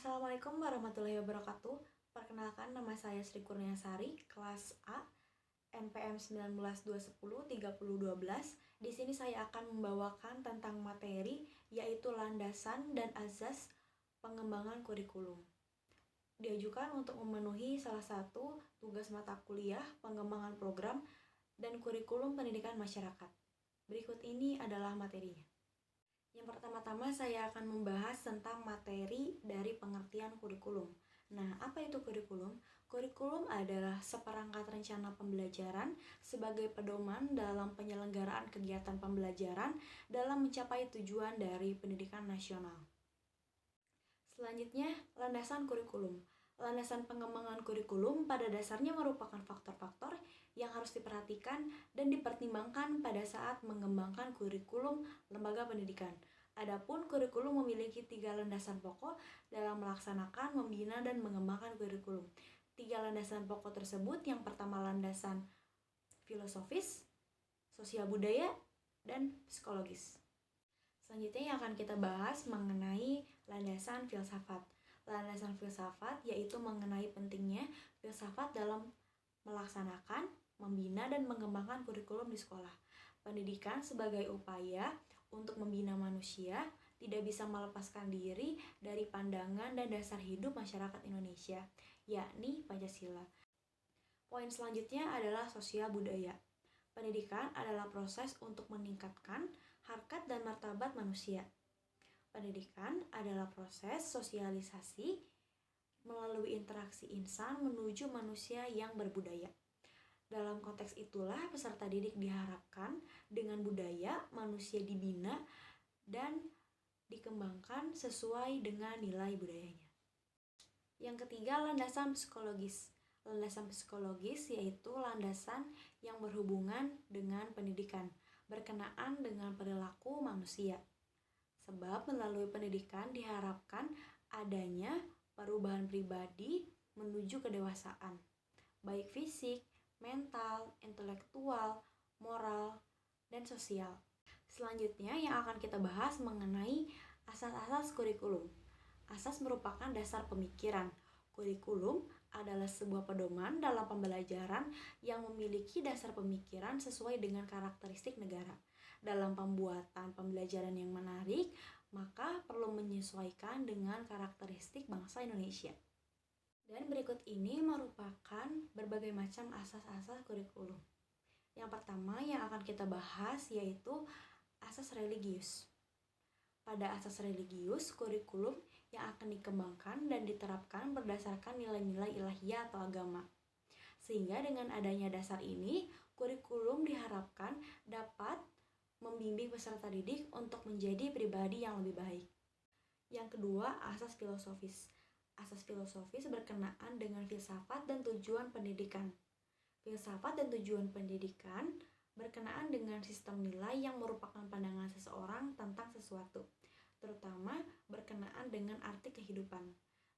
Assalamualaikum warahmatullahi wabarakatuh. Perkenalkan, nama saya Sri Kurniasari, kelas A, NPM 19/210/3012. Di sini saya akan membawakan tentang materi yaitu landasan dan azas pengembangan kurikulum. Diajukan untuk memenuhi salah satu tugas mata kuliah pengembangan program dan kurikulum pendidikan masyarakat. Berikut ini adalah materinya. Yang pertama-tama saya akan membahas tentang materi dari pengertian kurikulum. Nah, apa itu kurikulum? Kurikulum adalah seperangkat rencana pembelajaran sebagai pedoman dalam penyelenggaraan kegiatan pembelajaran dalam mencapai tujuan dari pendidikan nasional. Selanjutnya, landasan kurikulum. Landasan pengembangan kurikulum pada dasarnya merupakan faktor-faktor yang harus diperhatikan dan dipertimbangkan pada saat mengembangkan kurikulum lembaga pendidikan. Adapun kurikulum memiliki 3 landasan pokok dalam melaksanakan, membina, dan mengembangkan kurikulum. 3 landasan pokok tersebut, yang pertama landasan filosofis, sosial budaya, dan psikologis. Selanjutnya yang akan kita bahas mengenai landasan filsafat. Landasan filsafat yaitu mengenai pentingnya filsafat dalam melaksanakan, membina, dan mengembangkan kurikulum di sekolah. Pendidikan sebagai upaya untuk membina manusia tidak bisa melepaskan diri dari pandangan dan dasar hidup masyarakat Indonesia, yakni Pancasila. Poin selanjutnya adalah sosial budaya. Pendidikan adalah proses untuk meningkatkan harkat dan martabat manusia. Pendidikan adalah proses sosialisasi melalui interaksi insan menuju manusia yang berbudaya. Dalam konteks itulah peserta didik diharapkan dengan budaya manusia dibina dan dikembangkan sesuai dengan nilai budayanya. Yang ketiga, landasan psikologis. Landasan psikologis yaitu landasan yang berhubungan dengan pendidikan, berkenaan dengan perilaku manusia. Sebab melalui pendidikan diharapkan adanya perubahan pribadi menuju kedewasaan, baik fisik, mental, intelektual, moral, dan sosial. Selanjutnya yang akan kita bahas mengenai asas-asas kurikulum. Asas merupakan dasar pemikiran. Kurikulum adalah sebuah pedoman dalam pembelajaran yang memiliki dasar pemikiran sesuai dengan karakteristik negara. Dalam pembuatan pembelajaran yang menarik, maka perlu menyesuaikan dengan karakteristik bangsa Indonesia. Dan berikut ini merupakan berbagai macam asas-asas kurikulum. Yang pertama yang akan kita bahas yaitu asas religius. Pada asas religius, kurikulum yang akan dikembangkan dan diterapkan berdasarkan nilai-nilai ilahiyah atau agama. Sehingga dengan adanya dasar ini, kurikulum diharapkan dapat membimbing peserta didik untuk menjadi pribadi yang lebih baik. Yang kedua, asas filosofis. Asas filosofis berkenaan dengan filsafat dan tujuan pendidikan. Filsafat dan tujuan pendidikan berkenaan dengan sistem nilai yang merupakan pandangan seseorang tentang sesuatu, terutama berkenaan dengan arti kehidupan.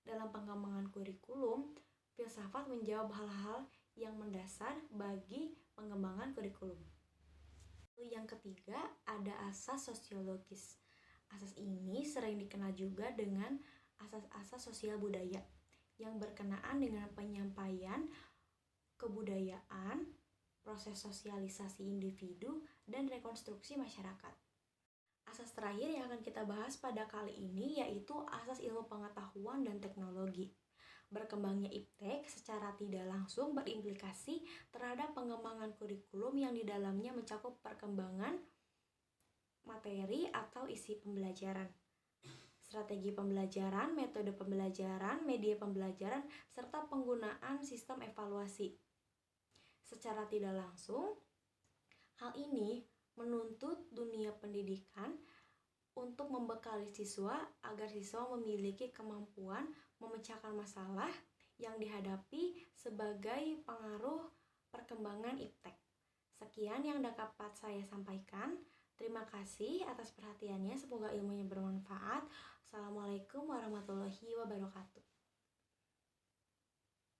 Dalam pengembangan kurikulum, filsafat menjawab hal-hal yang mendasar bagi pengembangan kurikulum. Yang ketiga, ada asas sosiologis. Asas ini sering dikenal juga dengan asas-asas sosial budaya yang berkenaan dengan penyampaian kebudayaan, proses sosialisasi individu, dan rekonstruksi masyarakat. Asas terakhir yang akan kita bahas pada kali ini yaitu asas ilmu pengetahuan dan teknologi. Berkembangnya iptek secara tidak langsung berimplikasi terhadap pengembangan kurikulum yang di dalamnya mencakup perkembangan materi atau isi pembelajaran, strategi pembelajaran, metode pembelajaran, media pembelajaran, serta penggunaan sistem evaluasi. Secara tidak langsung, hal ini menuntut dunia pendidikan untuk membekali siswa agar siswa memiliki kemampuan memecahkan masalah yang dihadapi sebagai pengaruh perkembangan iptek. Sekian yang dapat saya sampaikan. Terima kasih atas perhatiannya, semoga ilmunya bermanfaat. Assalamualaikum warahmatullahi wabarakatuh.